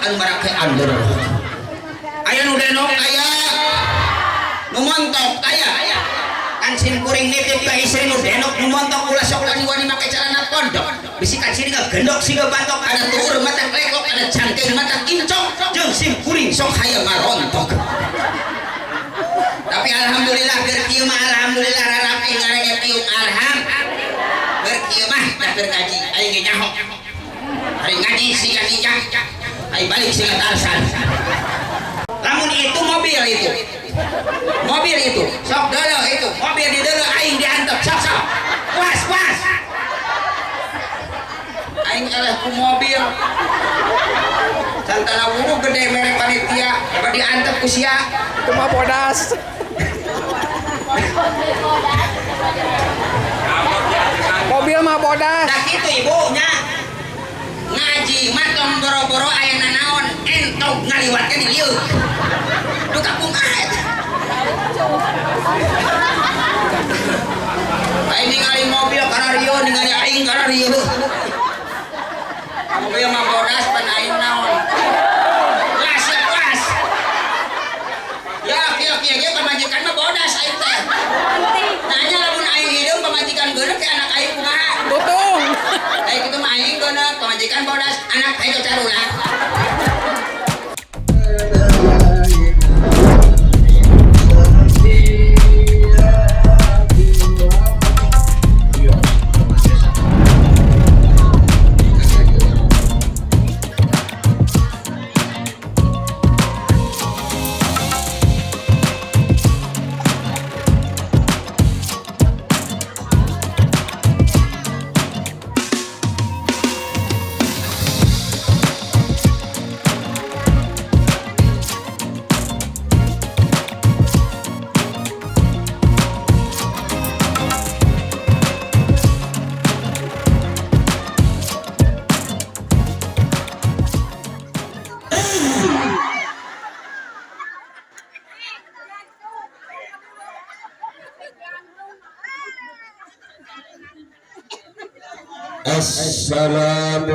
anu barake under aya nu denok aya nu montok aya kan sin kuring nitip ka istri nu denok nu montok ulah sok lani wani make celana pondok bisi kan sin gendok siga batok ada tuur mata lekok ada cangkeng mata kincong jeung sin kuring sok hayang marontok tapi alhamdulillah keur kieu mah alhamdulillah rarapi ngarenge piung arham keur kieu mah keur ngaji aing ge nyaho hari ngaji si kanijah aing balik si Tarsan lamun itu mobil itu sok deuleu itu mobil di deuleu aing diantep sok was aing eleh ku mobil santana wuru gede merek panitia apa diantep ku sia itu mah bodas mobil mah bodas nah itu ibunya ngaji matom boro-boro aya nanaon entog ngaliwatkeun di lieu du kampung aet aing ningali mobil kana rieu ningali aing kana rieu mobil mah bodas pan aing naon was ya kieu ge pamajikan mah bodas aing teh nanya lamun aing hideung pamajikan geuneuk ke anak aing kumaha tutung aing kitu mah aing geuneuk pamajikan bodas anak aing carula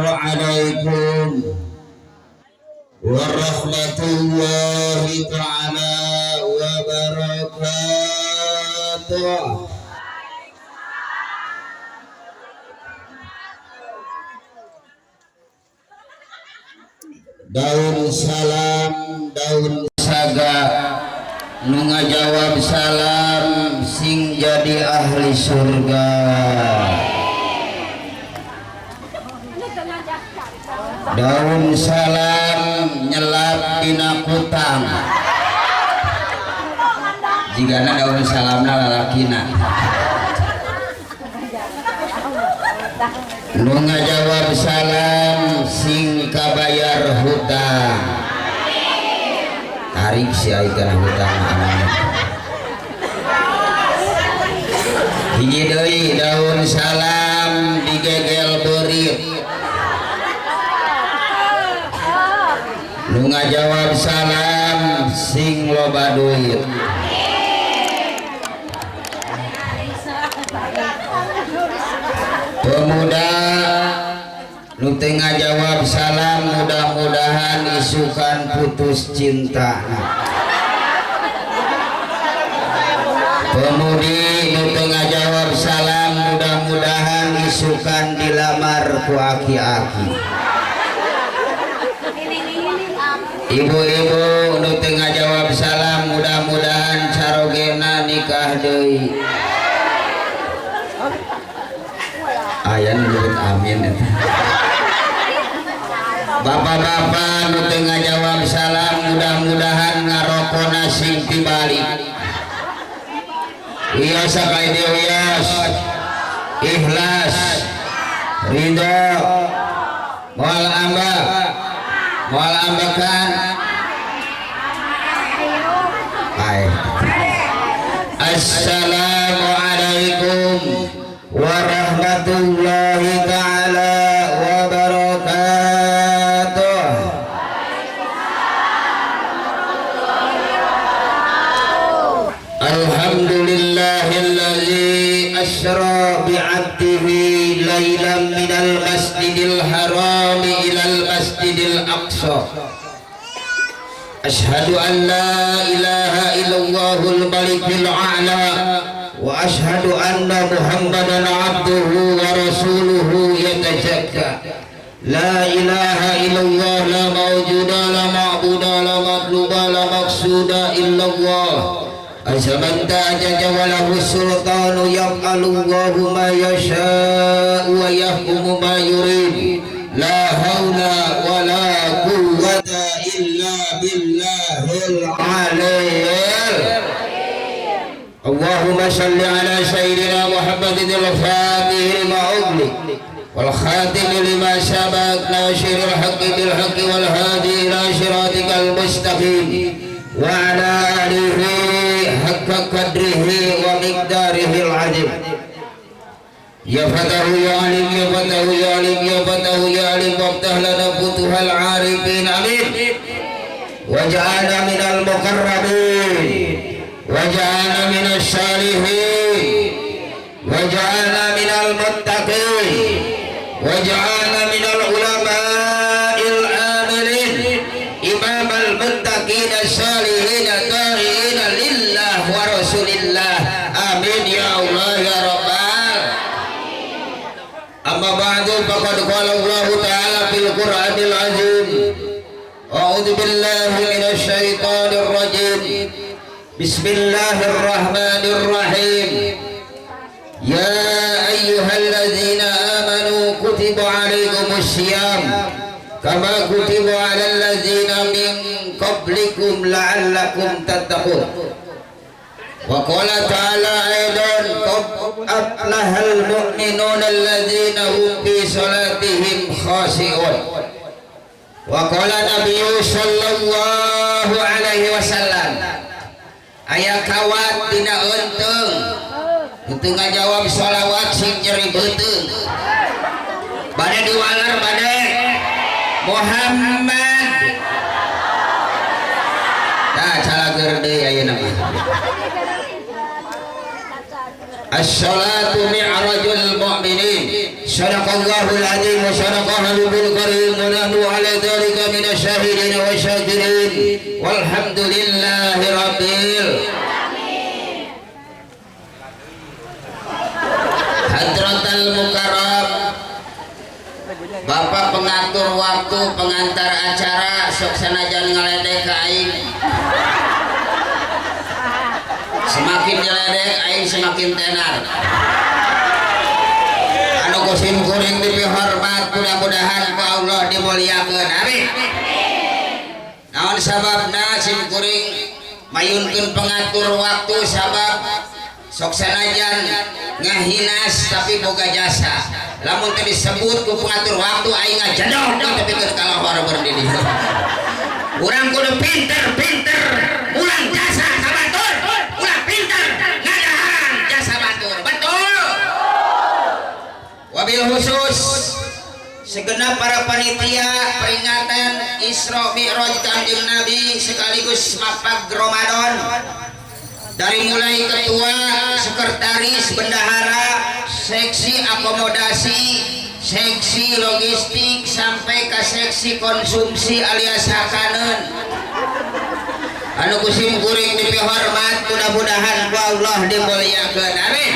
Assalamualaikum warahmatullahi ta'ala wabarakatuh. Daun salam daun saga nu ngajawab salam sing jadi ahli surga. Daun salam nyelap dina kutang jigana daun salamna lalakina nu ngajawab salam sing kabayar hutang tarik si ayeuna hutang amanah hiji deui daun salam digegel beurit nu ngajawab salam sing loba duit pemuda nu teu ngajawab salam mudah-mudahan isukan putus cinta pemudi nu teu ngajawab salam mudah-mudahan isukan dilamar ku aki-aki ibu-ibu nu teu ngajawab salam mudah-mudahan carogena nikah deui aya nu amin eta bapak-bapak nu teu ngajawab salam mudah-mudahan ngarokona sing tibalik wios ka ieu wios ikhlas ridho moal ambakan Assalamualaikum warahmatullahi ta'ala wabarakatuh. Alhamdulillahilladzi asra bi'abdihi laylan minal masjidil haram ilal masjidil aqsa أشهد أن لا إله إلا الله الملك الأعلى وأشهد أن محمدا عبده ورسوله يتزكى لا إله إلا الله لا موجود لا معبود لا مطلوب لا مقصود إلا الله أسمن تاجج وله السلطان يفعل الله ما يشاء ويحكم ما يريد لا حول ولا قوة إلا بالله العلي اللهم صل على سيدنا محمد الفاتح لما أغلق والخاتم لما سبق ناصر الحق بالحق والهادي إلى صراطك المستقيم وعلى آله حق قدره ومقداره العظيم يا فتح يا عليم يا فتح يا عليم يا فتح يا عليم وافتح لنا فتوح العارفين آمين واجعلنا من المقربين واجعلنا من الصالحين واجعلنا من المتقين واجعلنا من العلماء العاملين إمام المتقين الصالحين الطاهرين لله ورسول الله آمين يا الله يا رب. أما بعد فقد قال الله تعالى في القرآن العظيم أعوذ بالله من الشيطان الرجيم بسم الله الرحمن الرحيم يا أيها الذين آمنوا كتب عليكم الصيام كما كتب على الذين من قبلكم لعلكم تتقون وقال تعالى أيضا قد أفلح المؤمنون الذين هم في صلاتهم خاشعون وقال النبي صلى الله عليه وسلم aya kawat tina eunteng untuk ngajawab sholawat sing nyeri beuteung bade diwalar bade Muhammad tah calager deui ayeuna mah as-salatu mi'rajul mu'minin sadaqallahul azim wa sadaqa habibul karim wa nahnu ala dzalika minasy syahidin wa syakirin walhamdulillahi rabbil alamin. Hadratal mukarram Bapak pengatur waktu pengantar acara sok sanajan ngaledek ka aing semakin nyeledek aing semakin tenar anu kusim kuring dipihormat mudah-mudahan ku Allah dimuliakeun amin naon sababna sim kuring mayunkeun pengatur waktu sabab sok sanajan ngahinas tapi boga jasa lamun teu disebut ku pengatur waktu aing ngajadog tapi keur kalahar berdiri urang kudu pinter ulang jasa sabatur ulah pinter ngadahan jasa batur betul wabil khusus segenap para panitia peringatan Isra Mi'raj Kanjeng Nabi sekaligus mapag Ramadan dari mulai ketua, sekretaris, bendahara, seksi akomodasi, seksi logistik sampai ke seksi konsumsi alias hakaneun anu kusim kuring dipihormat mudah-mudahan ku Allah dimuliakeun amin.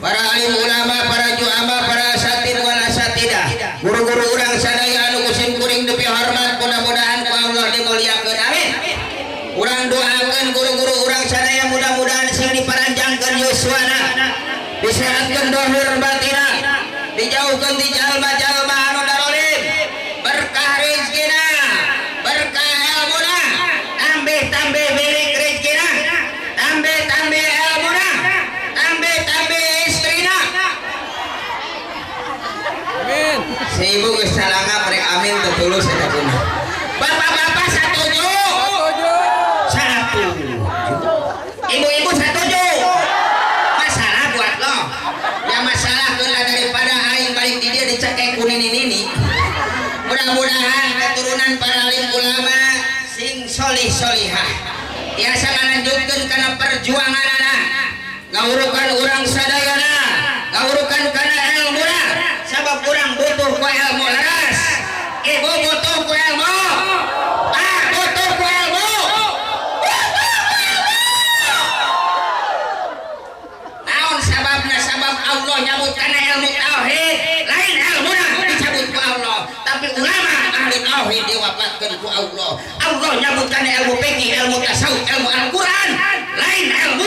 Para alim ulama, para juama, para asatid wal asatidah, guru-guru urang sadaya anu kusim kuring dipihormat mudah-mudahan ku Allah dimuliakeun amin. Urang doakeun guru-guru urang sadaya mudah-mudahan sing diparanjangkeun yuswana disehatkeun dohir batina dijauhkeun ti jalma-jalma anu darolim berkah rezekina berkah ilmuna tambah bilik rezekina tambah ilmuna tambah istrina amin. Si ibu geus salangap rek amin teu tulus eta cenah bapak-bapak satuju ibu-ibu setuju masalah buat lo yang masalah kelah daripada aing balik di dia dicekek kuning ini mudah-mudahan keturunan para alim ulama sing solih-solihah biasa ngalanjutkeun kana perjuangan ngawurukan urang sadayana ngawurukan kana ilmuna sabab urang butuh ku ilmu laras ibu butuh ku ilmu butuh ku Allah. Allah nyabutkan ilmu fikih, ilmu tasawuf, ilmu Al-Qur'an, lain ilmu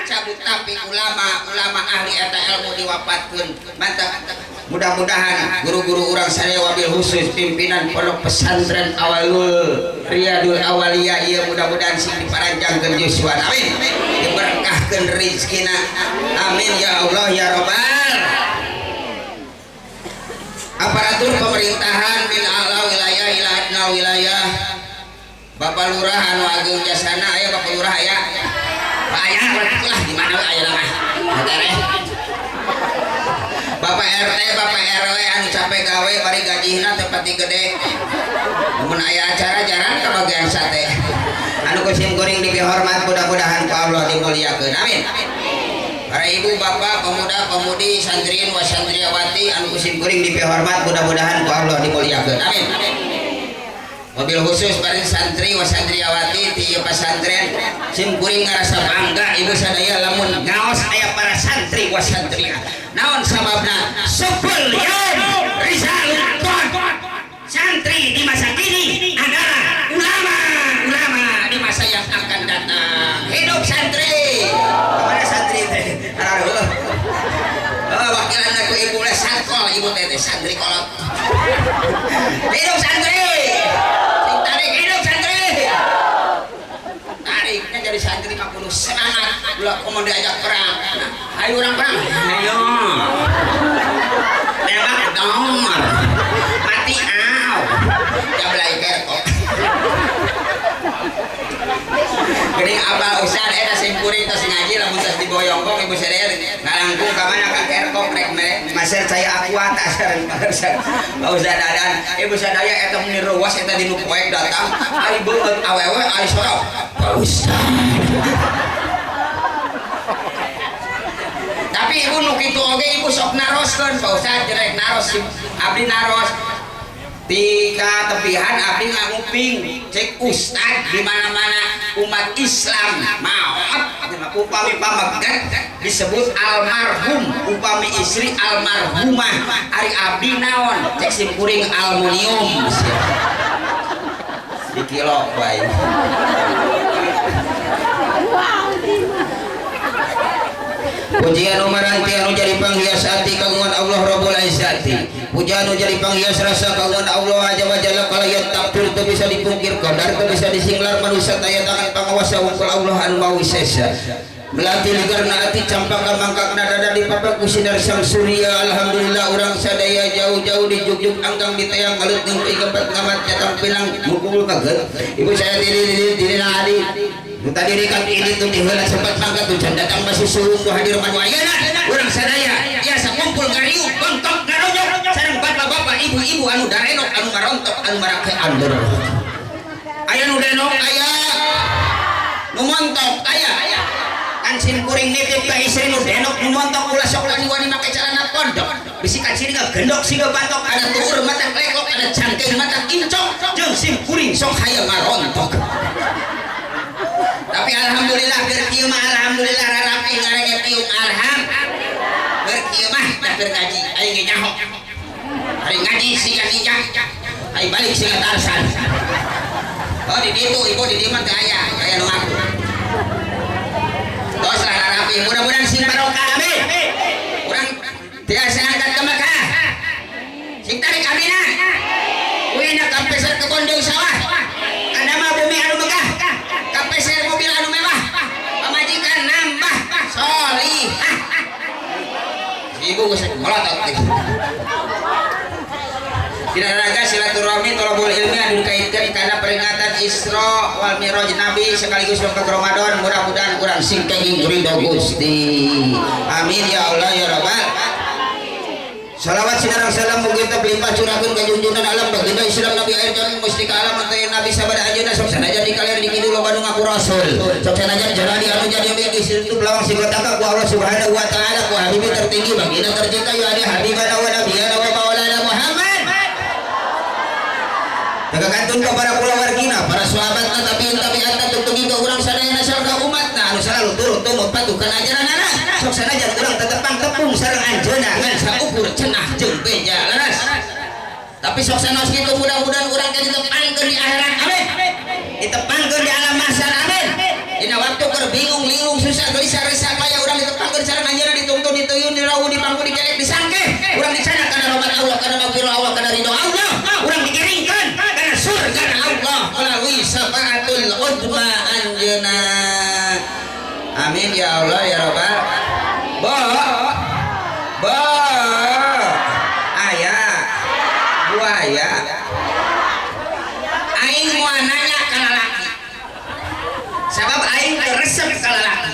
cabut. Tapi ulama ahli eta ilmu diwafatkeun. Mantap. Mudah-mudahan guru-guru urang sadaya wabil khusus pimpinan pondok pesantren Awalul Riyadul Awaliya ieu mudah-mudahan sing diparanjangkeun yuswan. Amin. Diberkahkeun rezekina. Amin ya Allah ya Rabbal. Aparatur pemerintahan min a'la wilayah ila adna wilayah. Bapak Lurah anu agung jasana aya Bapak Lurah aya. Pak aya lah di mana aya nama. Bapak RT, Bapak RW anu capek gawe bari gajihna teu pati gede. Mun aya acara jarang kebagian sate. Anu kusim kuring dipihormat mudah-mudahan ku Allah dimuliakeun. Amin. Para ibu bapak pemuda pemudi santriin wasantriawati anu kusim kuring dipihormat mudah-mudahan ku Allah dimuliakeun. Amin. Mobil khusus bari santri wasantriawati ti pesantren sim kuring ngarasa bangga ibu sadaya lamun ngaos aya para santri wasantria. Naon sababna? Sebel yaum risalun santri di masa kini adalah ulama di masa yang akan datang. Hidup santri. Mana santri teh? Aduh. Wakilan aku ibu les satkol ibu teh santri kolot. Hidup santri. Sing tarik hidup santri. Tariknya jadi santri mah kudu semangat. Ulah komo diajak perang. Ayo orang perang. Ayo. Tembak dong. Mati aw. Jablay kerkok. Geuning abal ustad eta sing kuring tos ngaji lamun tos diboyongkong ibu sadaya ngalangkung ka mana ka kerkok rek maser saya akuat asar Pak Ustad Dadan ibu sadaya eta mun ruas eta dinu poek datang ari beungeut awewe ari sorok Pak Ustad. Tapi ibu nu kitu oge ibu sok naroskeun Pak Ustad jerek naros abdi naros tika tepihan abdi nganguping cek ustad di mana-mana umat Islam maaf upami pamegat disebut almarhum upami istri almarhumah ari abdi naon cek sim kuring aluminium di kilo bae. Pujian umaranti anu jadi panghias hati kagungan Allah Rabbul Izzati. Pujian anu jadi panghias rasa kagungan Allah Azza wa Jalla kalayat takdir teu bisa dipungkir qadar teu bisa disinglar manusia taya tangan pangawasa ukul Allah anu mawisesa. Melatih ligarna ati campaka mangkakna dada dipapak ku sinar sang surya. Alhamdulillah urang sadaya jauh-jauh di jugjug angkang ditayang ngalut jeung igempat ngamat jatang pinang mukul kaget. Ibu saya diri ali tadi rekan ini tuh diheula sempat mangga tuh can datang masih suruh ku hadir manu ayeuna urang sadaya biasa kumpul ngariung bontok ngarojok sareng bapak-bapak ibu-ibu anu darenok anu ngarontok anu marake andur aya nu denok aya nu montok aya kan sin kuring nitip ka istri nu denok nu montok ulah sok wani make celana pondok bisikan sini gendok siga batok ada tuur mata lekok ada cangkeng mata incok jeung sim kuring sok hayang ngarontok. Tapi alhamdulillah berkieu mah alhamdulillah rarapi ngarenge piung arham. Berkieu mah da bergaji aing ge nyaho. Hari ngaji siga ninja. Ai balik siga tarsan. Oh di ditu ibu di dieu mah teu aya nu ngaku. Tos rarapi mudah-mudahan sing barokah amin. Urang tiasa angkat ke Mekah. Sing tarik amina. Kuina kampeser ke Bondong sawah. Anda mah bumi anu megah. Kampeser mobil anu mewah. Pamajikan nambah solihah. Ibu geus melotot. Tidak raga silaturahmi tolabul ilmi anu dikaitkeun kana peringatan Isra wal Mi'raj Nabi sekaligus bulan Ramadan mudah-mudahan urang sing kenging ridho Gusti. Amin ya Allah ya Rabbal. Salawat sinarang salam mugi teu limpah curahkeun ka junjungan alam baginda Islam Nabi akhir zaman mustika alam teh Nabi sabada ajeuna sok sanajan dikalian dikidu loba nu ngaku rasul sok sanajan jalani anu jadi mimpi itu belawang sing letaka ku Allah Subhanahu wa taala ku habibi tertinggi baginda tercinta ya ali habibana wa nabiyana wa maulana Muhammad. Tegakantun ka para kula wargina para sahabatna tabiin tabiat tutugi ka urang sadayana sareng umatna anu selalu turut tumut patuh kana ajaranana sok sanajan urang tetepang tepung sareng anjeunna ngan saukur cenah jeung beja laras. Tapi tapi sok sanos kitu mudah-mudahan urang teh ditepangkeun di akhirat amin ditepangkeun di alam mahsyar amin dina waktu keur bingung lingung susah gelisah resah payah urang ditepangkeun sareng anjeunna dituntun dituyun dirauh dipangku dikelek disangke urang dicana kana rahmat Allah kana maghfirah Allah kana ridho Allah urang dikiringkeun kana surga Allah melalui syafaatul uzma anjeunna amin ya Allah ya rabbal bo ayah buaya aing mau nanya ke lalaki sebab aing teresep ke lalaki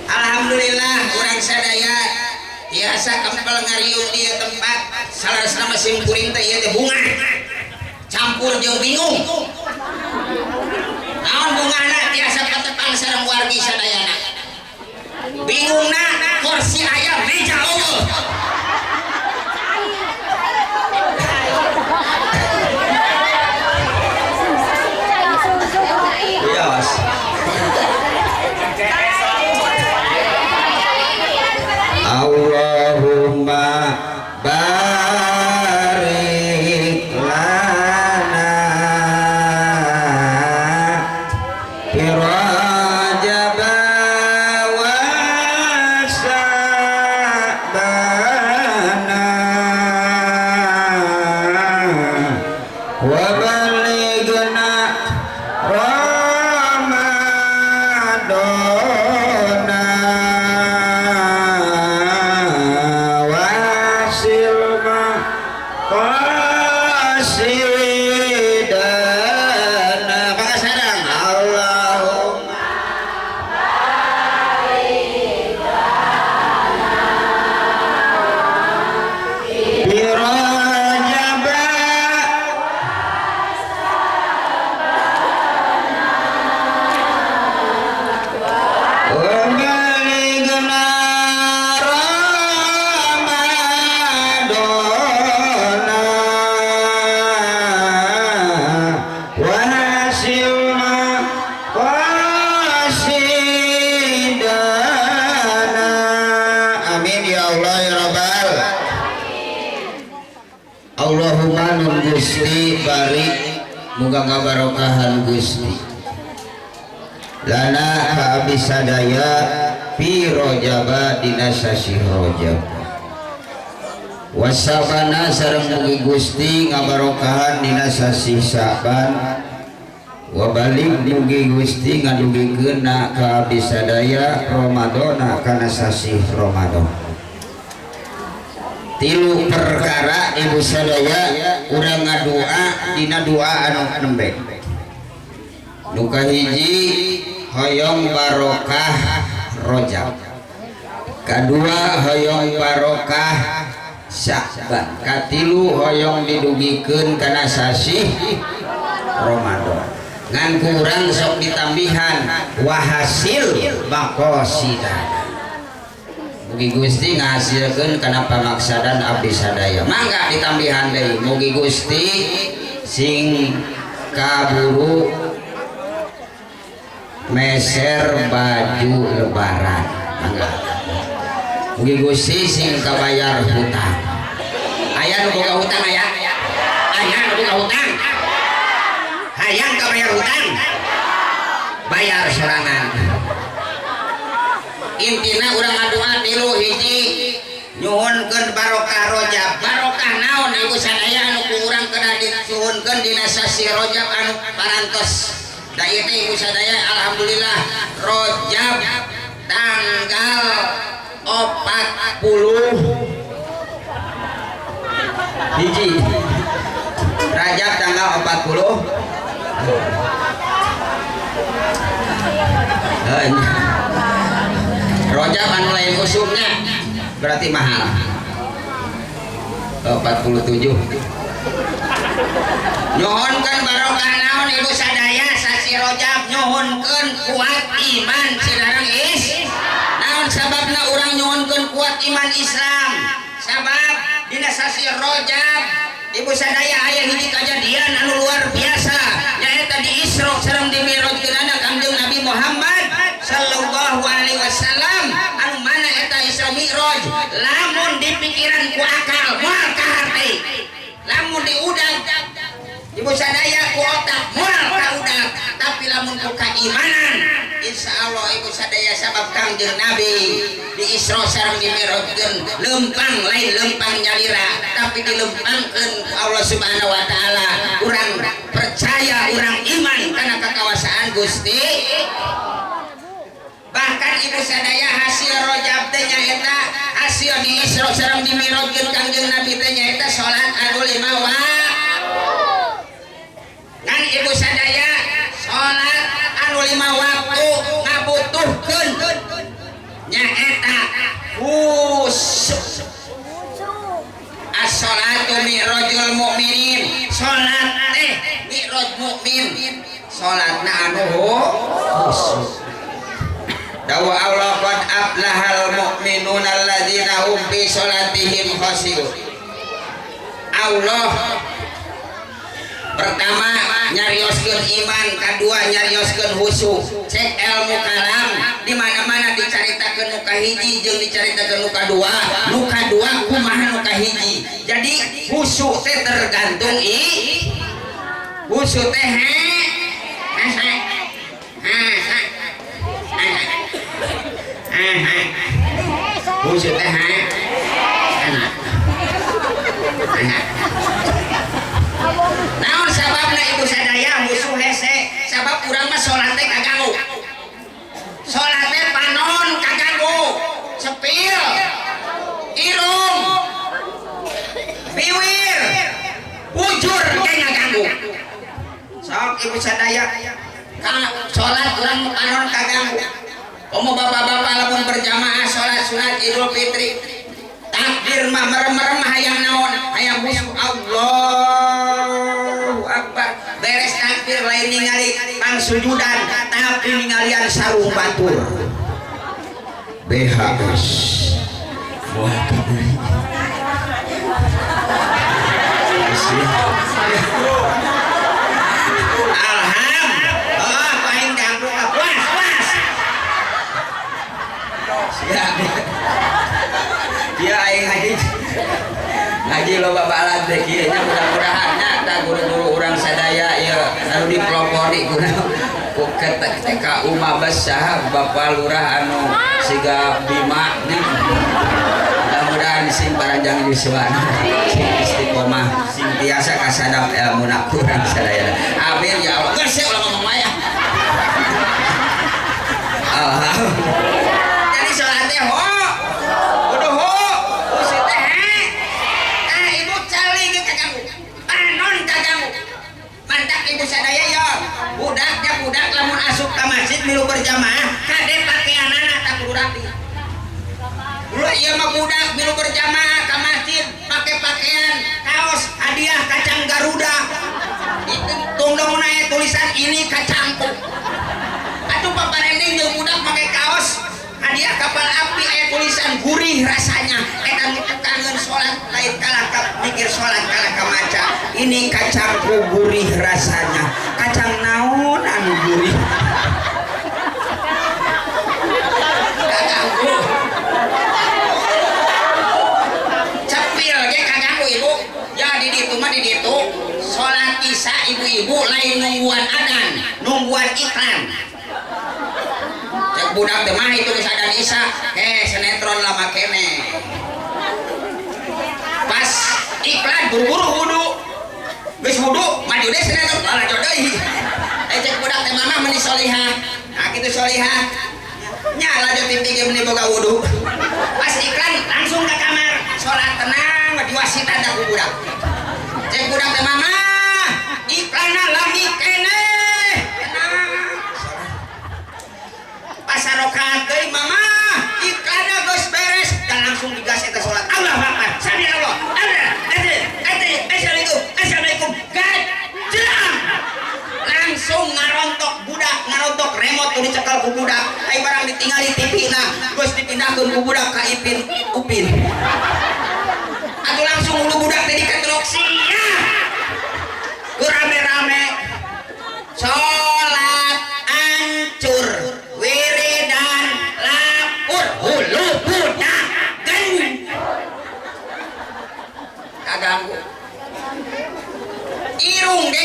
alhamdulillah urang sadaya biasa kempel ngariung di tempat salah mesin kuring teh ieu teh bunga campur jeung bingung naon bungana tiasa patepang sareng wargi sadayana bingungna kursi ayam meja Allah yes. Allahumma barik lana fi Rajab wa Sya'bana wa balighna Ramadana wasil maqasidana maka sareng Allahumma fi Rajab Wabalighna Ramadana wahasil maqasidana amin ya Allah ya rabbal Allahumma nun Gusti barik muga ngabarokahan Gusti lana ka abdi sadaya fi Rajab dina sasi Rajab wasabana sareng mugi Gusti ngabarokahan dina sasi Sa'ban wa balik mugi Gusti ngadugikeun ka abdi sadaya Ramadana kana sasi Ramadan tilu perkara ibu sadaya urang ngadua dina doa anu nembe nu kahiji hoyong barokah Rajab kadua hoyong barokah Sya'ban katilu hoyong didugikeun kana sasi Ramadan ngan kurang sok ditambihan wahasil maqasidana mugi Gusti ngahasilkeun kana pamaksadan abdi sadaya mangga ditambihan deui mugi Gusti sing kaburu meser baju lebaran mangga mugi Gusti sing kabayar hutang aya nu boga hutang aya nu boga hutang hayang kabayar hutang bayar sorangan intina urang ngadua tilu hiji nyuhunkeun barokah Rajab barokah naon ibu sadaya anu ku urang kana disuhunkeun dina sasi Rajab anu parantos da ieu teh ibu sadaya alhamdulillah Rajab tanggal 40 hiji Rajab tanggal 40 Rajab anu lain usumnya berarti mahal 47 nyohonkeun barokah naon ibu sadaya sasi Rajab nyohonkeun kuat iman silarang naon sababna urang nyohonkeun kuat iman Islam sabab dina sasi Rajab ibu sadaya aya hiji kejadian anu luar biasa nyaeta di Isra sareng di Mi'rajkeunana Kangjeng Nabi Muhammad sallallahu alaihi wasallam anu mana eta Isra Mi'raj lamun di pikiran ibu sadaya ku otak moal kaudak tapi lamun ku keimanan insyaallah ibu sadaya sabab Kangjeng Nabi di Isra sareng di Mi'rajkeun lempang lain lempang nyalira tapi dilempangkeun ku Allah Subhanahu wa taala urang percaya urang iman kana kakawasan Gusti bahkan ibu sadaya hasil rojab teh nyaeta hasil di Isra sareng di Mi'rajkeun Kangjeng Nabi teh nyaeta salat anu 5 waktu kan ibu sadaya salat anu 5 waktu ngabutuhkeun nyaeta khusyuk as-sholatu mi'rajul mukminin salat teh mi'raj mukmin salatna anu khusyuk dawa Allah qad aflahal mu'minuna alladzina hum fi sholatihim khashi'un Allah pertama nyarioskeun iman kedua nyarioskeun khusyuk cek ilmu kalam di mana-mana dicaritakeun nu kahiji jeung dicaritakeun nu kadua kumaha nu kahiji jadi khusyuk teh tergantung khusyuk teh khusyuk teh naon sababna ibu sadaya musuh hese sabab urang mah salat teh kaganggu salat teh panon kaganggu sepil irung biwir bujur teh ngaganggu sok ibu sadaya kana salat urang panon kaganggu omo bapak-bapak lamun berjamaah salat sunat Idul Fitri takbir mah merem-merem hayang naon hayang musuh Allahu Akbar beres takbir lain ningali pangsujudan tapi ningalian sarung batur BHS alhamdulillah paling ganggu puas siap dia aing ngaji loba balad teh kieu nya mudah-mudahan nya guru-guru urang sadaya ieu anu dipelopori guna ku TKU Mabes saha Bapak Lurah anu siga Bima nya mudah-mudahan sing paranjang yuswana sing istiqomah sing tiasa kasadap ilmuna urang sadaya amin ya Allah geus ulah ngomong maya jadi salat teh ibu sadaya ya budak lamun asup ka masjid milu berjamaah kade pakaianana tak kudu rapi ulah ieu mah budak milu berjamaah ka masjid make pakaian kaos hadiah kacang Garuda itu tungdongna tulisan ini kacangku atuh paparending jeung budak make kaos hadiah kapal api aya tulisan gurih rasanya eta kangen salat lain kalakap mikir salat kalakap maca ini kacangku gurih rasanya kacang naon anu gurih kaganggu cepil ge kaganggu ibu ya di ditu mah di ditu salat isya ibu-ibu lain nungguan adan nungguan iklan budak teh mah itu geus adan isya sinetron lama kene pas iklan buru-buru wudu geus wudu maju deui sinetron balajo deui cek budak teh mah meuni solihah nah kitu solihah nya lanjut TV ge meuni boga wudu pas iklan langsung ke kamar salat tenang diwasitan da ku budak cek budak teh mah iklanna lagi kene pasarokat deui mama iklanna geus beres dan langsung digas eta salat Allahu Akbar sami Allah assalamualaikum gajang langsung ngarontok remote tuh dicekel ku budak ai barang ditinggali TV-na geus dipindahkeun ku budak ka Upin atuh langsung ulu budak teh diketrok sia rame-rame salat hancur wiridan lapur hulu budak kaganggu irung ge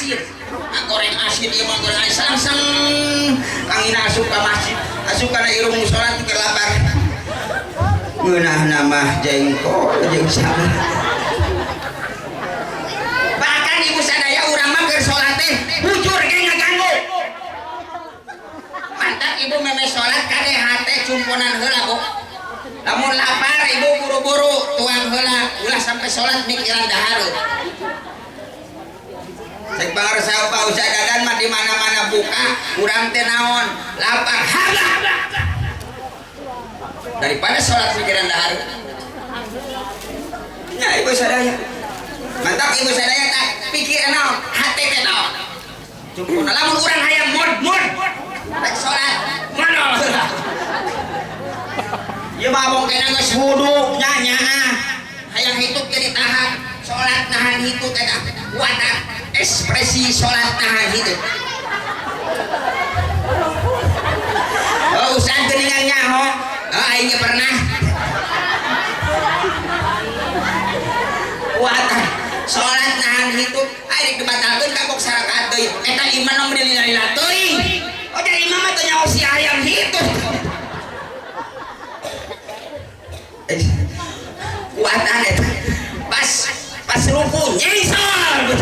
asin. Goreng asin ieu mah goreng asin langsung kangina asup ka masjid. Asup kana irung salat ke lapar. Ngeunah nama jengkol jeung salah. Bahkan ibu sadaya urang mah keur salat teh bujur ge ngaganggu. Mantap ibu meme salat kade hate cumponan heula Bu. Lamun lapar ibu buru-buru tuang heula ulah sampai salat mikiran dahareun. Cek pangarsa Pak Ustaz Dadan mah di mana-mana buka, urang teh naon, lapar habla. Daripada salat mikiran dahareun. Nya ibu sadaya. Mantap ibu sadaya tak pikiran naon, hate teh naon. Cukup lamun urang hayang mod rek salat modal heula. Ieu mah abong kena geus wudu nya hayang hidup jadi tahan salat nahan hidup eta watak ekspresi salat nahan hidup. Oh Ustaz geuningan nyaho aing ge pernah watak salat nahan hidup aing dibatalkeun kagok sarakat deui eta iman nu dilila teuing. Oh jadi imam mah teu nyaho si hayang hidup. Kuatan eta pas ruku nyengsol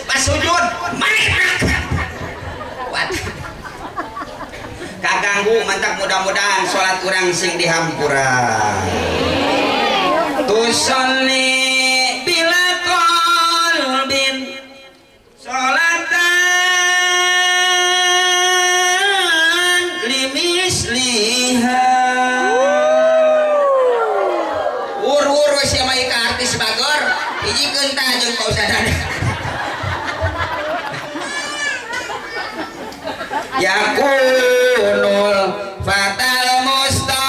pas sujud manek kuat kaganggu mantap mudah-mudahan salat urang sing dihampura tusolli bila qalbin salatan limisliha bagor hiji keunta jeung Pak Ustaz Dadan. Yakunul fatal mustajiban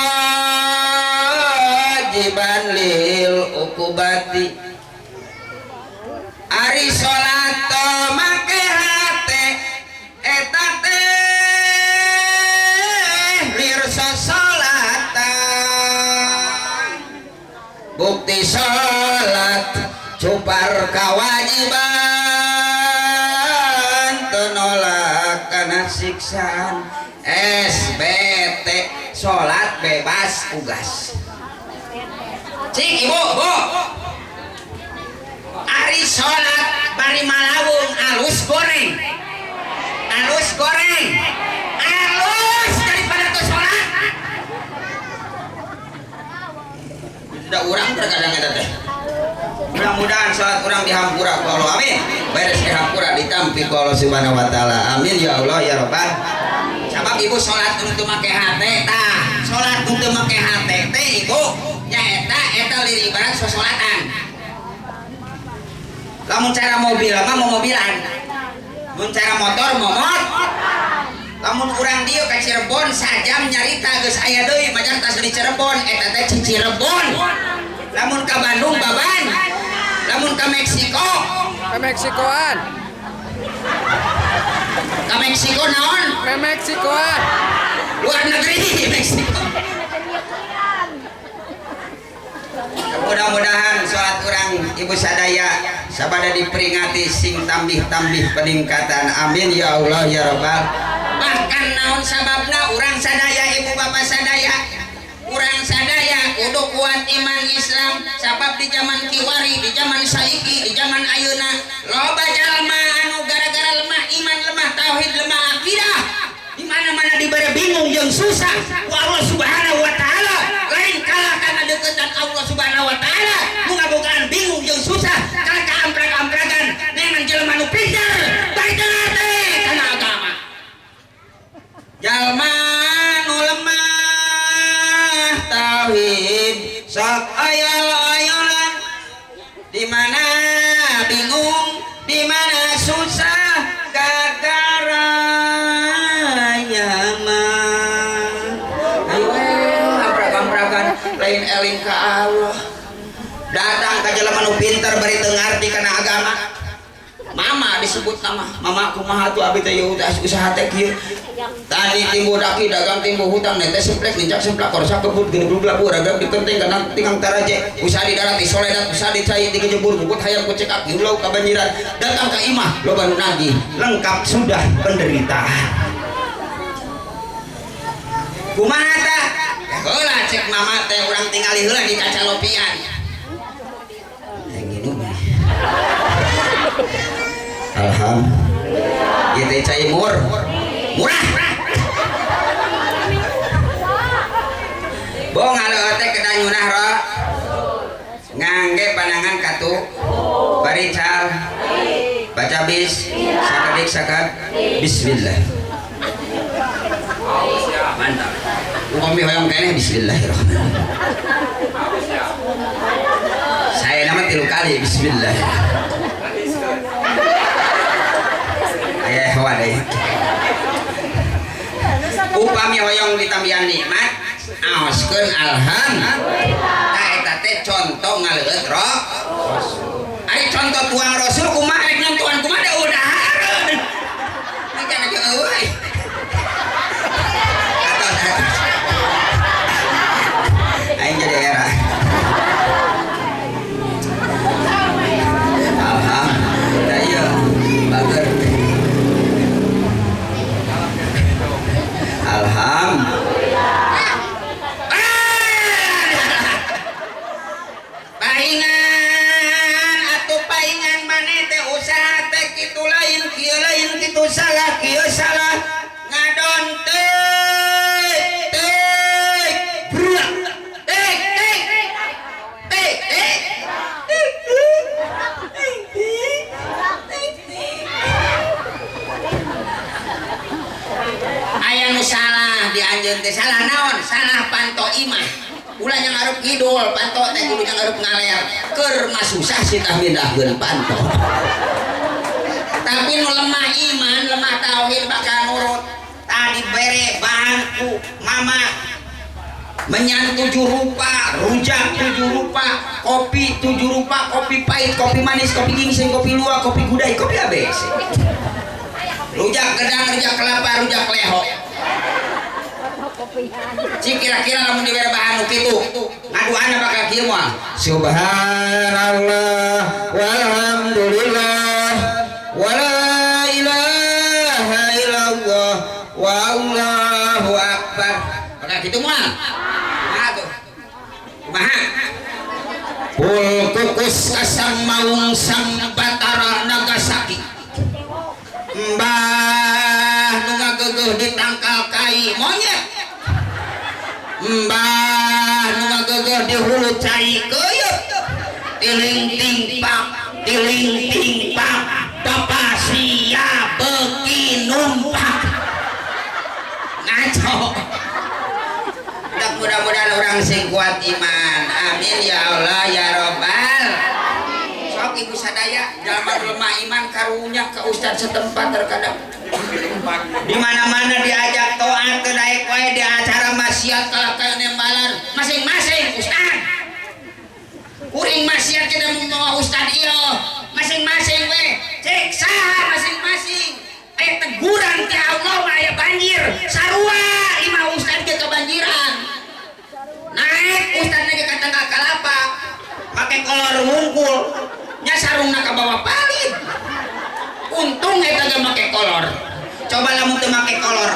lil ukubati ari salat to make hate eta teh lirsa salatan bukti salat cupar kawajiban tenolak kana siksaan SBT salat bebas tugas. Cik ibu ari salat bari malawung alus goreng alus daripada tuh salat tidak urang terkadang eta teh. Mudah-mudahan salat urang dihampura ku Allah. Amin. Beres dihampura ditampi ku Allah Subhanahu wa taala. Amin ya Allah ya Rabbal. Sabab ibu salat teu make hate tah. Salat teu make hate teh ibu nya eta lir ibarat sasolatan. Lamun cara mobil mah mau mobilan. Mun cara motor momot. Lamun urang dieu ka Cirebon sajam nyarita geus aya deui majar tas di Cirebon eta teh Cirebon. Lamun ka Bandung baban. Lamun ka Meksiko Meksikoan naon? Meksikoan Luar negeri Meksiko. Mudah-mudahan salat urang ibu sadaya sabada diperingati sing tambih-tambih peningkatan. Amin ya Allah ya Rabbal. Bahkan naon sababna urang sadaya ibu bapak sadaya urang sadaya kudu kuat iman Islam sabab di zaman kiwari di zaman saiki di zaman ayeuna loba jalma anu gara-gara lemah iman lemah tauhid lemah akidah di mana-mana dibere bingung jeung susah ku Allah Subhanahu wa taala lain kalah kana deukeutan Allah Subhanahu wa taala nu ngabogaan bingung jeung susah kana kaamprag-ampragan neangan jelema nu pinter baik teh kana agama jalma nu lemah tauhid sok ayol-ayolan di mana bingung di mana susah gagara ya mah ayo amprag-ampragan lain eling ka Allah datang ka jelema nu pinter bari teu ngarti kana agama mama disebut nama mama kumaha tuh abi teh usaha teh kieu tani timbu daki dagang timbu hutang teh semplek nincak semplak korsa kebut gini belum ragam dikenting kana tingang taraje usaha di darat di soledat usaha di cai di kejebur bukut hayam kucekak hiulau kabanjiran datang ke imah loba nu nagih lengkap sudah penderitaan kumaha tah heula cek mama teh urang tingali heula di kaca lopian yang minum alhamdulillah ieu teh cai murah bohong aleueuh teh kedah nyunah ro ngangge panangan katu barical baca bis sakadik sakad bismillah mantap upami hoyong keneh bismillahirrahmanirrahim saya nama 3 kali bismillah wadah upami hoyong ditambihan nikmat aoskeun alhamdulillah eta teh contoh ngaleueut roh ari contoh tuang rasul kumaha rek nyontohan kumaha da udahareun mangga aja euy aing jadi era alhamdulillah ieu bager alhamdulillah paingan atuh paingan maneh teh usaha teh kitu lain kitu salah kieu salah ngadon teh bruak teh aya nu salah dianjeun teh salah naon salah panto imah ulah yang ngarep ngidul panto teh kudu yang ngarep ngaler keur mah susah sih tah mindahkeun panto tapi nu lemah iman lemah tauhid bakal nurut tadi bere bangku mama menyan 7 rupa rujak 7 rupa kopi 7 rupa kopi pahit kopi manis kopi gingseng kopi luwak kopi gudai kopi abc rujak gedang rujak kelapa rujak leho cik kira-kira lamun dibere bahan nu kitu ngaduanna bakal kieu moal subhanallah walhamdulillah wala ilaha illallah wallahu akbar bakal kitu moal nah tuh kumaha pul kukus kasang maung sang batara Nagasaki mbah nu ngageueuh di tangkal kai monyet mbah nu ngageueuh di hulu cai keuyeup tiling timpang bapak sia beuki numpak ngaco mudah-mudahan orang sing kuat iman amin ya Allah ya Rabbal sok ibu sadaya jalma lemah iman karunya ke ustad setempat terkadang di mana-mana diajak toat teu daek wae di acara maksiat kalau kayak nembalan masing-masing ustad kuring maksiat kita mau ustad ieu masing-masing we cek saha masing-masing aya teguran ti Allah aya banjir sarua imah ustad ge kebanjiran naik ustad ge ka tangga kalapa make kolor wungkul nya sarungna ka bawah palit untung eta ge make kolor coba lamun teu make kolor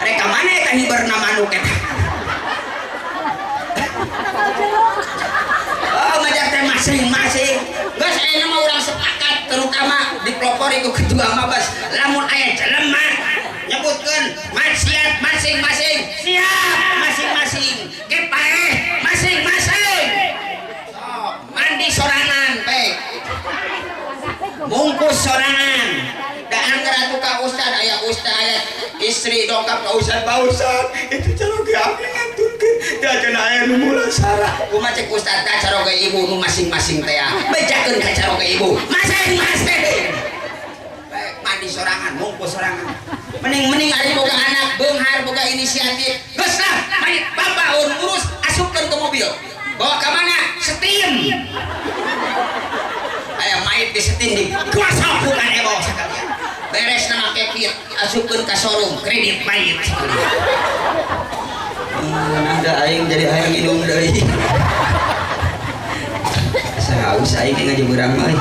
reka mana eta hiberna manuk eta oh majak teh masing-masing geus aya mah urang sepakat terutama di pelopor iku ketua mah bas lamun aya jelema nyebutkeun maksiat masing-masing siap masing-masing ge paeh masing-masing mandi sorangan baik bungkus sorangan da anggar atuh ka ustad aya istri dongkap ka ustad Pak Ustad itu caroge abdi ngantunkeun da cenah aya nu mula sarah kumaha cek ustad da caroge ibu nu masing-masing teh bejakeun ka caroge ibu masing-masing baik mandi sorangan bungkus sorangan mending ari boga anak beunghar boga inisiatif geus lah mayit bapak urus asupkeun ke mobil bawa ke mana setim aya mayit di setim di kuasa bukan ebo sekalian beres na makekit asupkeun ka showroom kredit pahit ada aing jadi aing hidung deui sahaus aing ngaji urang mah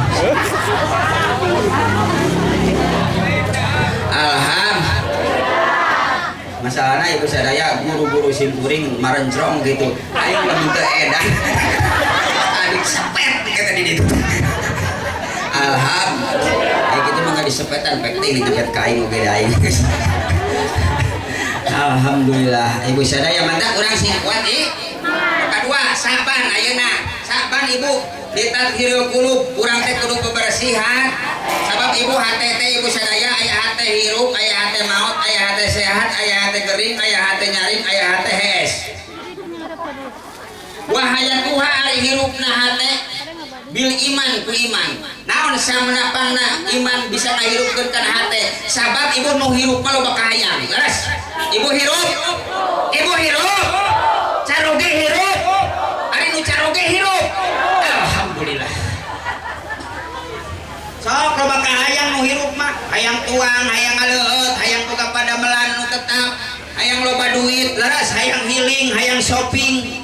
masalahnya ibu sadaya guru-guru simpuring marencrong gitu aing lebih ke edan adik sepet kata di ditu kayak gitu mah gak disepetan pek ini nyepet kain oge aing alhamdulillah ibu sadaya mantap urang sing kuat kedua saban ayeuna saban ibu ditadhirul qulub urang teh kudu kebersihan sabab ibu hate teh ibu sadaya aya hate hirup aya hate maut aya hate sehat aya hate gering aya hate nyaring aya hate hees wahaya tuha ari hirupna hate bil iman ku iman naon samanapangna iman bisa ngahirupkeun kana hate sabab ibu nu hirup mah loba kahayang leres ibu hirup caroge hirup ari nu caroge hirup alhamdulillah sok loba kahayang nu hirup mah hayang tuang hayang ngaleut hayang boga padamelan nu tetap hayang loba duit leres hayang healing hayang shopping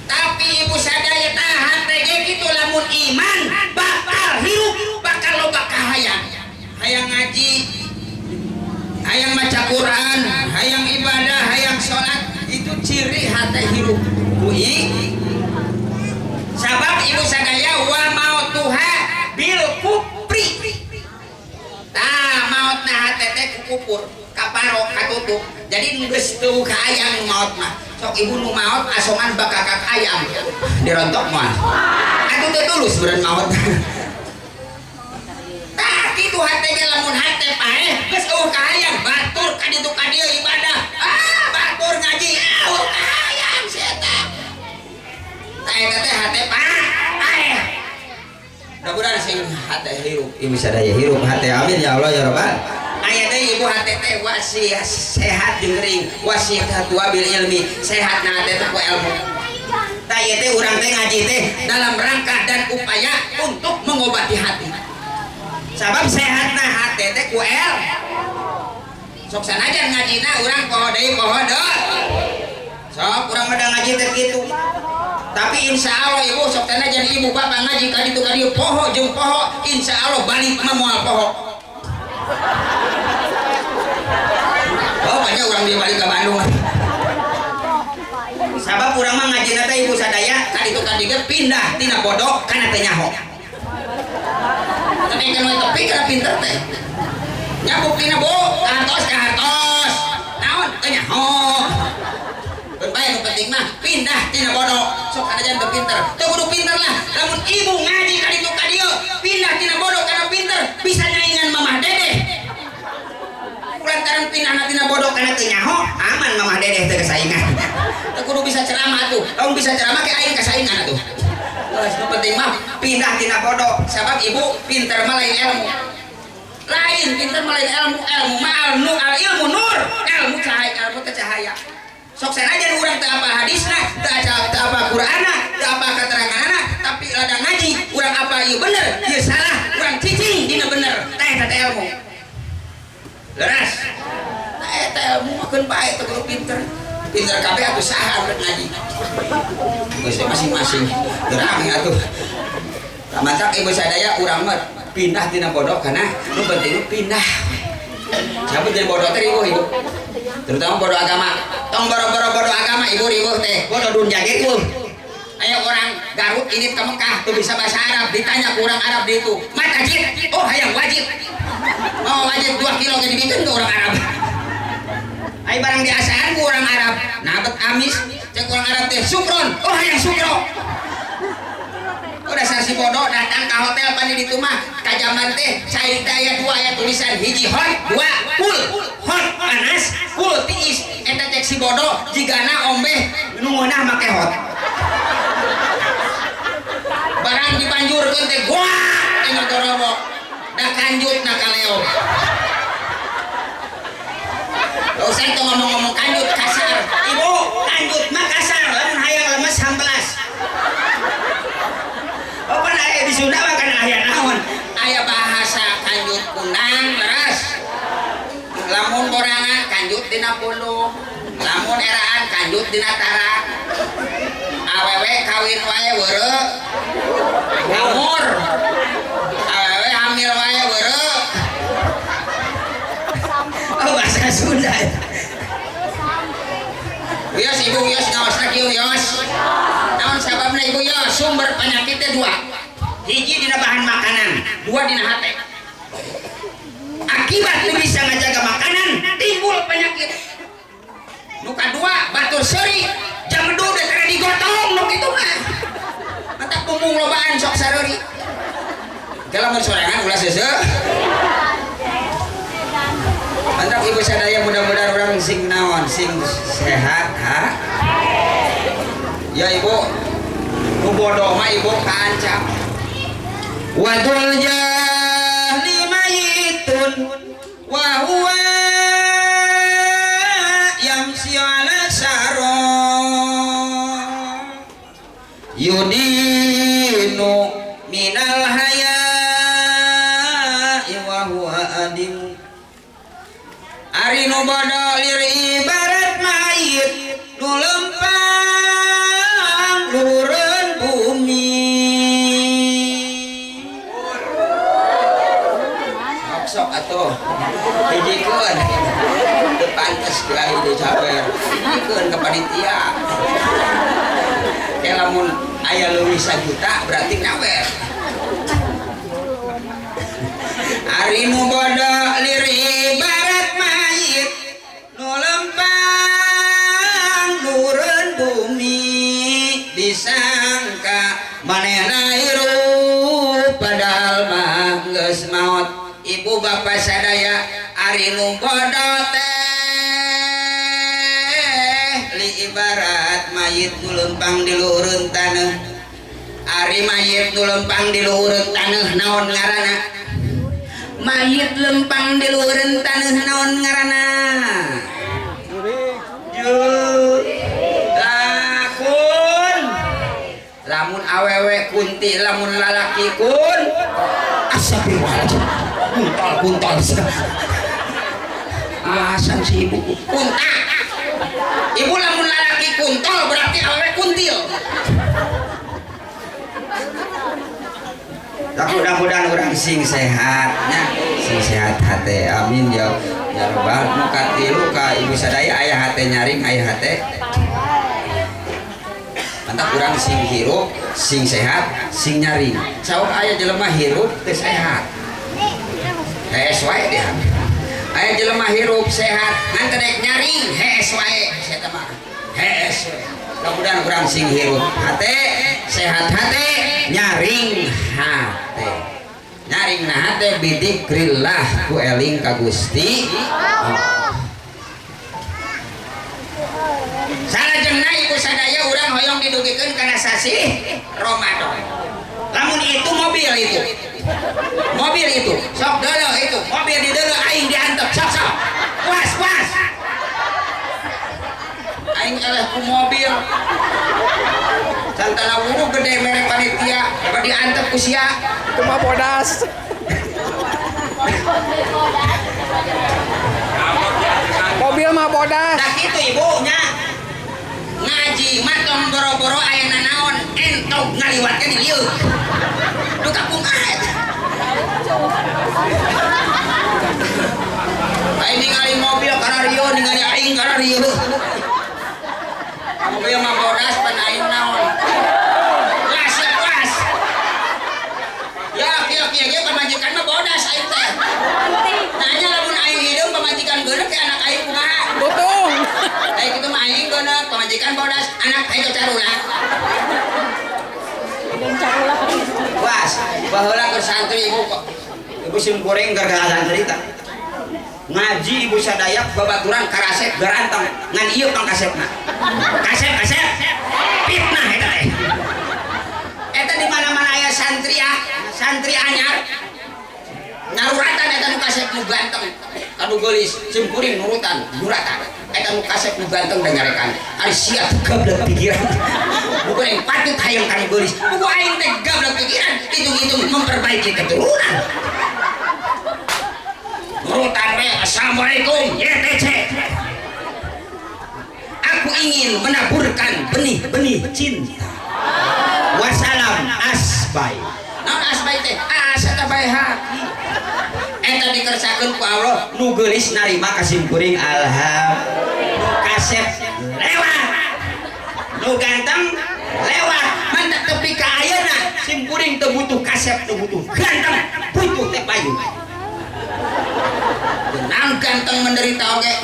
tapi ibu sadaya tahan teh kitu lamun iman bakal hirup bakal loba kahayang hayang ngaji hayang maca Quran hayang ibadah hayang sholat itu ciri hati hirup sabab ibu sadaya wa mautuha bil kupri mautna hati teh kukupur kaparok katutup jadi geus teu kahayang maut mah sok ibu nu maut asongan bakakak ayam dirontok moal atuh teh tulus beureun maut tah kitu hate ge lamun hate paeh geus eueuh kahayang batur ka ditu ka dieu ibadah batur ngaji eueuh kahayang setan tah eta teh hate paeh mudah-mudahan sing hate hirup ibu sadaya hirup hate amin ya Allah ya rabbal aya deui ibu hate teh wasiat sehat jeung geuring wasiat bil ilmi sehat na hate teh ku ilmu tah ieu teh urang teh ngaji teh dalam rangka dan upaya untuk mengobati hati sabab sehatna hate teh ku sok sanajan ngajina urang poho deui poho deui sok urang mah ngaji teh kitu tapi insya Allah ibu sok sanajan ibu bapak ngaji ka ditu ka dieu poho jeung poho insya Allah balik mah moal poho banyak orang dia balik ke Bandung sabab urang mah ngajina teh ibu sadaya ka ditu ka dieu pindah tina bodoh kana teh nyaho tapi kan tepi kana pinter teh nyabuk tina bu ka hartos naon teh nyaho bae nu penting mah pindah tina bodoh sok adajan teu pinter teu kudu pinter lah lamun ibu ngaji ka ditu ka dieu pindah tina bodoh kana pinter bisa nyaingan mamah dedeh lantaran pindah tina bodoh kana teu nyaho aman mamah dedeh teu kesaingan teu kudu bisa ceramah atuh lamun bisa ceramah ke aing kesaingan atuh geus nu penting mah pindah tina bodoh sabab ibu pinter mah lain ilmu lain pinter mah lain ilmu mah al ilmu nur ilmu cahaya ilmu teh cahaya sok sanajan urang teu apa hadisna teu apa Qur'anna teu apa keteranganna tapi rada ngaji urang apa ieu bener ieu salah urang cicing dina bener tah eta teh ilmu leres tah eta ilmu mah keun bae teu kudu pinter kabeh atuh saha urang ngaji geus masing-masing gerang atuh mantap ibu sadaya urang mah pindah tina bodoh kana nu penting pindah sabut jadi bodoh teh ibu terutama bodoh agama tong boro-boro bodoh agama ibu teh bodoh dunia gitu aya orang Garut ini ke Mekah tuh bisa bahasa Arab ditanya kurang Arab di itu mat ajib oh hayang wajib mau wajib 2 kilo jadi bikin ke orang Arab aya barang diasaan ku orang Arab nabet amis cek orang Arab teh sukron oh hayang sukro udah si bodoh datang ke hotel pani di rumah kajaman teh saya aya 2 aya tulisan hiji hot 2 cool hot panas cool tiis eta cek si bodoh jigana ombe nu meunah make hot barang dibanjurkeun teh gua anu dorobok da kanjut na kaleo usah teu ngomong-ngomong kanjut kasar ibu kanjut mah kasar lamun hayang lemes 16 apa aya di Sunda mah kan aya naon aya bahasa kanjut kunang dina puluh lamun eraan kanjut dina tarak awewe kawin wae weureu umur awewe hamil wae weureu oh bahasa Sunda Yos ibu Yos ngaosna kieu Yos naon sababna ibu Yos sumber penyakitnya dua hiji dina bahan makanan dua dina hate akibat nu bisa ngajaga makanan timbul penyakit nu kadua batur seuri jam 2 udah kena digotong nu kitu mah mata pumung lobaan sok sareuri kalau mun sorangan ulah seuseuh mantap ibu sadaya mudah-mudahan orang sing naon sing sehat ha ya ibu nu bodoh mah ibu kaancam wadul jahli mayitun wa huwa yamsi ala saro yudinu minal haya wa huwa adim ari nu bodo lir ibarat mayit nu lempang lureun bumi sok atuh hijikeun teu pantes geus dicawer hijikeun ka panitia ke lamun aya leuwih 1 juta berarti ngawer ari nu bodo lir ibarat mayit nu lempang nureun bumi disangka manehna hirup padahal mah geus maot ibu bapak sadaya ari nu bodo teh li ibarat mayit nu lempang di luhureun taneuh ari mayit nu lempang di luhureun taneuh naon ngaranna mayit lempang di luhureun taneuh naon ngaranna lakun lamun awewe kunti lamun lalaki kun astagfirullahaladzim kuntal alasan si ibu kunta ibu lamun lalaki kuntol berarti awewe kuntil mudah-mudahan orang sing sehatnya sing sehat hati amin ya rabbal muka tilu ka ibu sadaya ayah hati nyaring ayah hati mantap orang sing hirup sing sehat sing nyaring saur ayah jelema hirup teu sehat hees wae dia aya jelema hirup sehat ngan kedek nyaring hees wae saya mah hees mudah-mudahan urang sing hirup hate sehat hate nyaring hate nyaring na hate bidzikrillah ku eling ka Gusti salajengna ibu sadaya urang hoyong didugikeun kana sasi Ramadan lamun itu mobil itu sok dulu itu mobil di dulu aing diantep sok puas aing eleh ku mobil santana wuru gede merek panitia dapat diantep ku sia Itu mah bodas. Mobil mah bodas. tak itu ibunya ngaji matom boro-boro aya naon entog ngaliwatkeun di lieu nu kapung aet aing ningali mobil kana rieu ningali aing kana rieu mobil mah bodas pan aing naon las ya las ya kieu ge pamajikan mah bodas aing teh nanya lamun aing hideung pamajikan geuneuh ke anak aing kumaha Butung. aing kitu mah aing geuneuh pamajikan bodas anak aing carula was baheula ke santri ibu kok ibu sim goreng gara-gara santri tah ngaji ibu sadaya babaturan karasep garantang ngan ieu pangkasepna kasep fitnah eta teh eta di mana-mana aya santri anyar nyaruratan eta nu kasep nu ganteng kanu geulis sim kuring nurutan duratan eta nu kasep nu ganteng da nyarekan ari sia gablek pikiran bukan yang patut hayang kanu geulis buku aing teh gablek pikiran hitung-hitung memperbaiki keturunan nurutan we assalamualaikum YTC aku ingin menaburkan benih-benih cinta. Wassalam asbai. Naon asbai teh? Asa teh bae haki. Eta dikersakeun ku Allah nu geulis narima kasimkuring alhamdulillah. Kasep lewat. Nu ganteng lewat. Mantap tepi ka ayeuna simkuring teu butuh kasep, teu butuh ganteng, butuh teh payu. Naon ganteng menderita oge.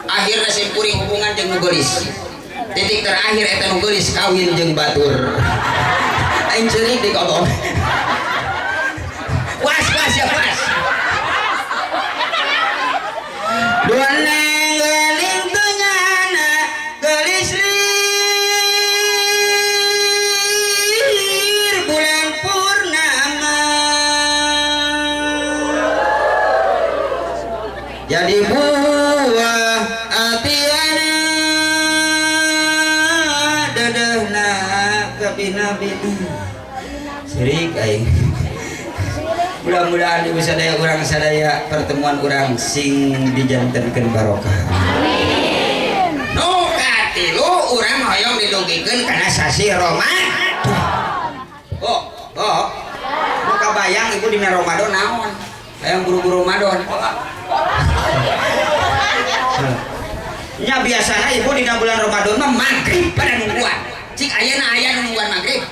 Akhirnya simkuring hubungan jeung nu geulis. Titik terakhir eta nu geulis kawin jeung batur. Aing ceurik di kobong. Was ya was. Dua nenggeling tengana geulis lir bulan purnama. Jadi buah atiana dedehna kabina-bina. Sirik aing. Mudah-mudahan ibu sadaya urang sadaya pertemuan urang sing dijantenkeun barokah. Amin. Nu katilu urang hoyong didugikeun kana sasi Ramadan. Oh. Nu kabayang ibu dina Ramadan naon? Hayang buru-buru Ramadan. Nya biasana ibu dina bulan Ramadan mah magrib pada nungguan. Cik ayeuna aya nungguan magrib.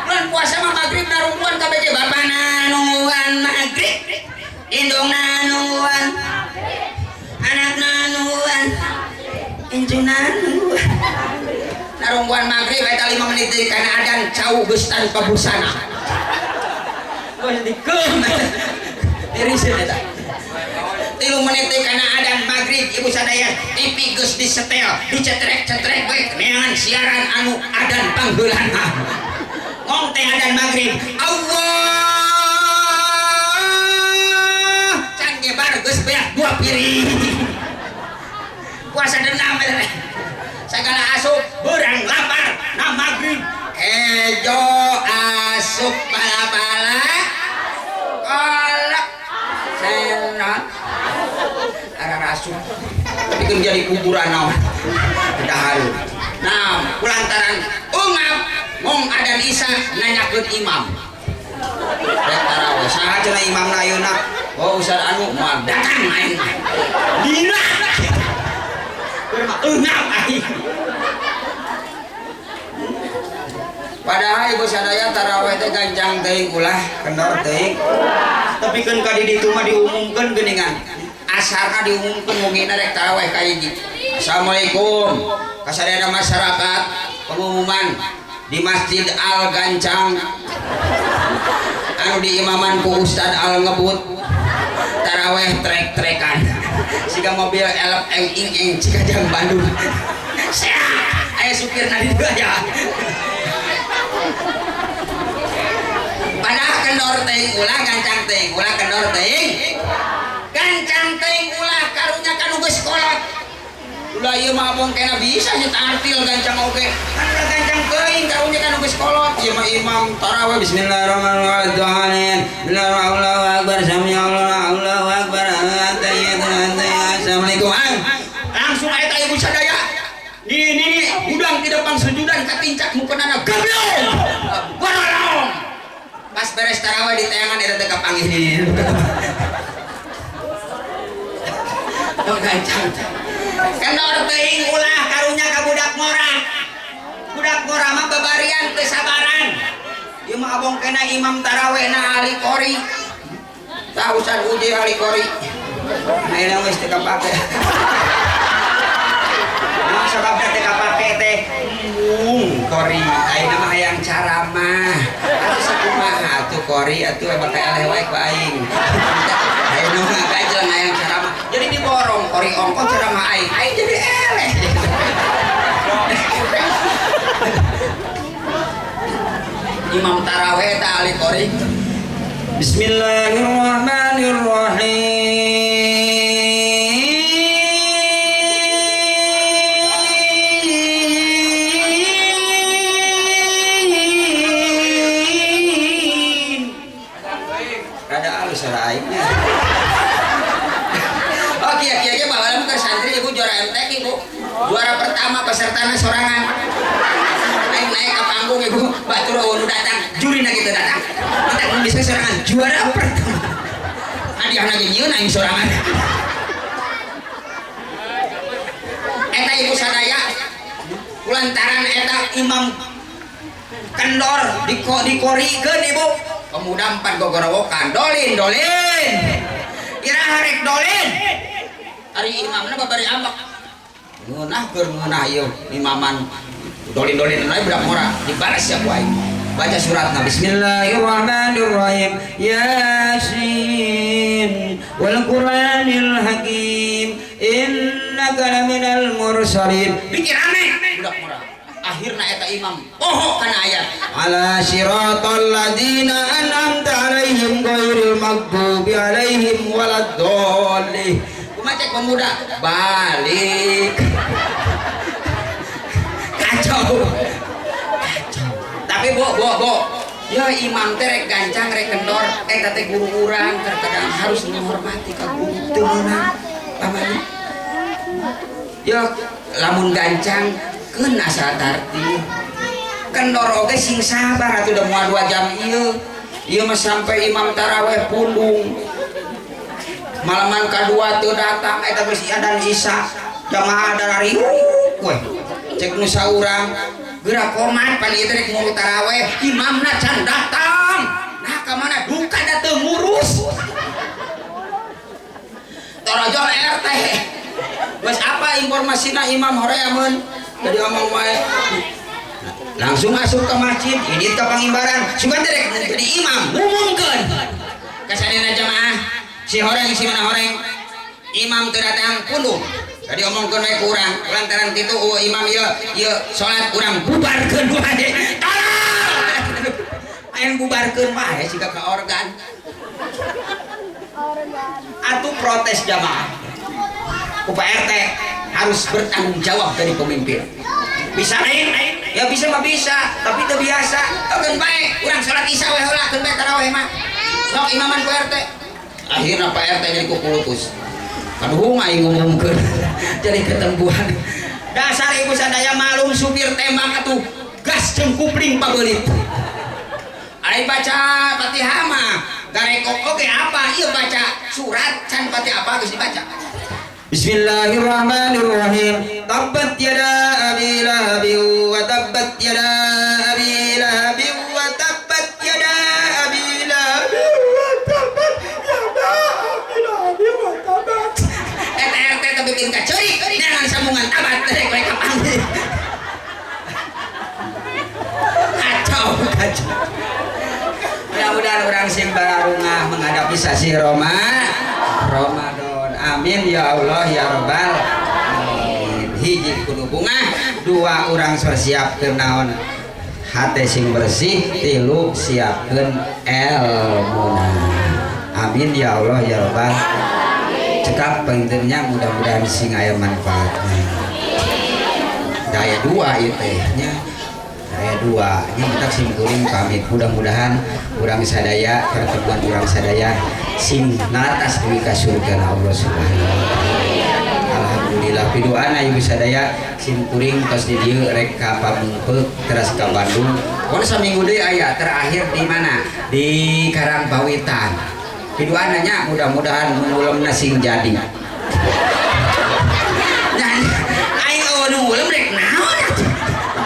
Bulan puasa mah magrib narungguan kabeh bapana nungguan magrib, indungna nungguan, anakna nungguan, injuna nungguan. Narungguan magrib eta 5 menit deui kana adan cau geus tanpa busana. Geus dikeum. Iriseun eta. 3 menit deui kana adan magrib ibu sadaya TV geus disetel, dicetrek-cetrek bae neangan siaran anu adan pangheulana mah. Ngong teh adan magrib Allah can nyebar geus beak 2 piring puasa dendam segala asup beurang lapar na magrib hejo asup bala-bala kolak senat arah asup tapi kan jadi kuburan naon dahar nah kulantaran ungap ngong adan Isa nanyakeun imam. Rek tarawih saha cenah imamna ayeuna? Oh Ustaz anu moal datang aing mah. Dina. Keur mah eungap aing. Padahal ibu sadaya tarawih teh gancang teuing ulah kendor teuing. Tapi keun ka di ditu mah diumumkeun geuningan. Asarna diumumkeun mungina rek tarawih ka hiji. Assalamualaikum. Kasadayana masyarakat pengumuman di Masjid Al Gancang anu diimaman ku Ustad Al Ngebut taraweh trek-trekan siga mobil elep eng Cikajang Bandung sehat aya supirna di dieu aja padahal kendor teuing ulah gancang teuing ulah kendor teuing gancang teuing ulah karunya kanu geus kolot ulah ieu mah abong kena bisa nyet artil gancang oge kan udah gancang teuing karunya kan geus kolot ieu mah imam tarawih bismillahirrahmanirrahim Allahu akbar sami Allahu akbar assalamualaikum langsung eta ibu sadaya ini udang di depan sujudan katincak mukeunana gablong barolong pas beres tarawih di tayangan eta teh kapanggih di gancang kendor teuing ulah karunya ka budak ngora mah babarian teu sabaran ieu mah abong kena imam tarawihna ahli qori tah Ustaz uji ahli qori ayeuna geus teu kapake mah sababna teu kapake teh qori ayeuna mah hayang caramah atuh sakumaha atuh qori atuh bakal eleh wae ku aing ayeuna mah kajelang hayang caramah jadi diborong qori ongkos ceramah aing jadi eleh imam tarawih ta ahli qori Bismillahirrahmanirrahim rada alus suara aingnya oke bawa ke santri ibu juara MT pesertana sorangan. Naik ke panggung ibu batur nu datang juri gitu datang kita bisa sorangan juara pertama hadiah lagi nyiun aing sorangan eta ibu sadaya kulantaran eta imam kendor dikorikeun ibu pemuda 4 gogorowokan dolin ira harek dolin ari imamna babari ambak ngeunah ieu imaman dolin lain budak mora dibalas ya kuai baca suratna bismillahirrahmanirrahim yasin wal qur'anil hakim innaka laminal mursalin pikir aneh budak mora akhirna eta imam poho kana ayat ala siratal ladzina an'amta alaihim ghairil maghdubi alaihim waladdallin kumaha pemuda balik kacau tapi bo ya imam teh gancang rek kendor eta teh guru urang terkadang harus menghormati ka guru teu meunang pamali ya lamun gancang keun asa tarti kendor oge sing sabar atuh da moal 2 jam ieu mah sampai imam tarawih pundung malaman kadua teu datang eta geus adan isya jamaah dari we cek nu saurang geura komat pan ieu teh ngurus tarawih imamna can datang nah ka mana duka da teu ngurus torojol RT geus apa informasina imam horeameun jadi omong wae langsung masuk ke masjid ini ke pangimbaran sugan teh jadi imam ngumumkeun ka sadina jamaah si horeng si mana horeng imam teu datang pundung jadi omongkeun we ku urang lantaran kitu imam ieu salat urang bubarkeun wae tolong aing bubarkeun wae siga ka organ atuh protes jamaah ku Pak RT harus bertanggung jawab dari pemimpin bisa aing ya bisa mah bisa tapi teu biasa keun bae urang salat isya we heula keun bae tarawih mah sok imaman ku RT akhirna Pak RT jadi kukulutus kaduhung aing ngumumkeun jadi ketempuhan dasar ibu sadaya malum supir tembak atuh gas jeung kupling pabeulit aing baca Fatihah mah garekok oge apa ieu baca surat can Fatihah apa geus dibaca Bismillahirrahmanirrahim tabbat yada abi lahabin wa tabbat yada abi lahabin wa tabbat yada abi lahabin wa tabbat yada abi lahabin wa tabbat RT teh bikin kaceurik dengan sambungan tabat rek we kapanggih kacau mudah-mudahan orang sing bararungah menghadapi sasi Ramadan amin ya Allah ya Rabbal alamin hiji kudu bungah 2 urang siapkeun naon hate sing bersih 3 siapkeun ilmuna amin ya Allah ya Rabbal cekap pentingnya mudah-mudahan sing aya manfaatna daya 2 ieu teh nya daya 2 nya mentak sing kuring pamit mudah-mudahan urang sadaya pertemuan urang sadaya sing nalatas duwi ka surga Allah Subhanahu wa taala. Alhamdulillah pidoana ieu sadaya sing kuring tos di dieu rek ka Pamengpeuk teras ka Bandung. Pon saminggu deui aya terakhir di mana? Di Karangpawitan. Pidoana nya mudah-mudahan mululemna sing jadi. Nah, aing ulem rek naon atuh?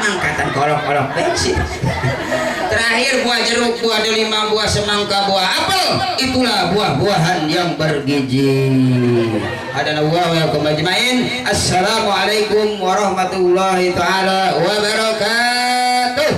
Mangkatan kolok-kolok bensin. Terakhir buah jeruk, buah delima, buah semangka, buah apel, itulah buah-buahan yang bergizi. Hadana wa yakum ajmain. Assalamualaikum warahmatullahi taala wabarakatuh.